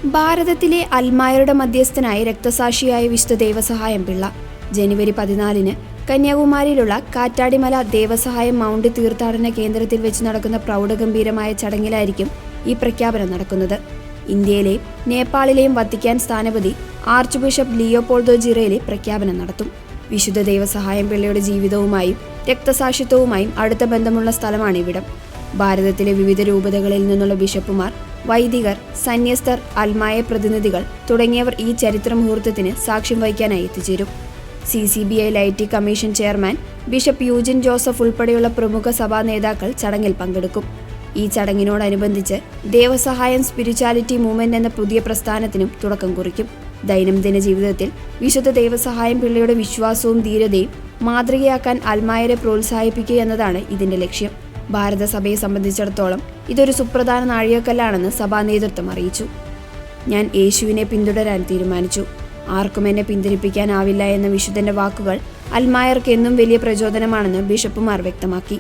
ഭാരതത്തിലെ അൽമായരുടെ മധ്യസ്ഥനായി രക്തസാക്ഷിയായ വിശുദ്ധ ദേവസഹായം പിള്ള ജനുവരി 14-ന് കന്യാകുമാരിയിലുള്ള കാറ്റാടിമല ദേവസഹായം മൗണ്ട് തീർത്ഥാടന കേന്ദ്രത്തിൽ വെച്ച് നടക്കുന്ന പ്രൗഢഗംഭീരമായ ചടങ്ങിലായിരിക്കും ഈ പ്രഖ്യാപനം നടക്കുന്നത്. ഇന്ത്യയിലെയും നേപ്പാളിലെയും വത്തിക്കാൻ സ്ഥാനപതി ആർച്ച് ബിഷപ്പ് ലിയോപോൾഡോ ജിറേലി പ്രഖ്യാപനം നടത്തും. വിശുദ്ധ ദേവസഹായം പിള്ളയുടെ ജീവിതവുമായും രക്തസാക്ഷിത്വവുമായും അടുത്ത ബന്ധമുള്ള സ്ഥലമാണ് ഇവിടം. ഭാരതത്തിലെ വിവിധ രൂപതകളിൽ നിന്നുള്ള ബിഷപ്പുമാർ, വൈദികർ, സന്യസ്തർ, അൽമായ പ്രതിനിധികൾ തുടങ്ങിയവർ ഈ ചരിത്ര മുഹൂർത്തത്തിന് സാക്ഷ്യം വഹിക്കാനായി എത്തിച്ചേരും. CCBI laity commission chairman bishop Eugene Joseph ഉൾപ്പെടെയുള്ള പ്രമുഖ സഭാ നേതാക്കൾ ചടങ്ങിൽ പങ്കെടുക്കും. ഈ ചടങ്ങിനോടനുബന്ധിച്ച് ദേവസഹായം സ്പിരിച്വാലിറ്റി മൂവ്മെന്റ് എന്ന പുതിയ പ്രസ്ഥാനത്തിനും തുടക്കം കുറിക്കും. ദൈനംദിന ജീവിതത്തിൽ വിശുദ്ധ ദേവസഹായം പിള്ളയുടെ വിശ്വാസവും ധീരതയും മാതൃകയാക്കാൻ അൽമായരെ പ്രോത്സാഹിപ്പിക്കുക എന്നതാണ് ഇതിന്റെ ലക്ഷ്യം. ഭാരതസഭയെ സംബന്ധിച്ചിടത്തോളം ഇതൊരു സുപ്രധാന നാഴികക്കല്ലാണെന്ന് സഭാ നേതൃത്വം അറിയിച്ചു. ഞാൻ യേശുവിനെ പിന്തുടരാൻ തീരുമാനിച്ചു. ആർക്കും എന്നെ പിന്തിരിപ്പിക്കാനാവില്ല എന്ന വിശുദ്ധന്റെ വാക്കുകൾ അൽമായർക്ക് എന്നും വലിയ പ്രചോദനമാണെന്ന് ബിഷപ്പുമാർ വ്യക്തമാക്കി.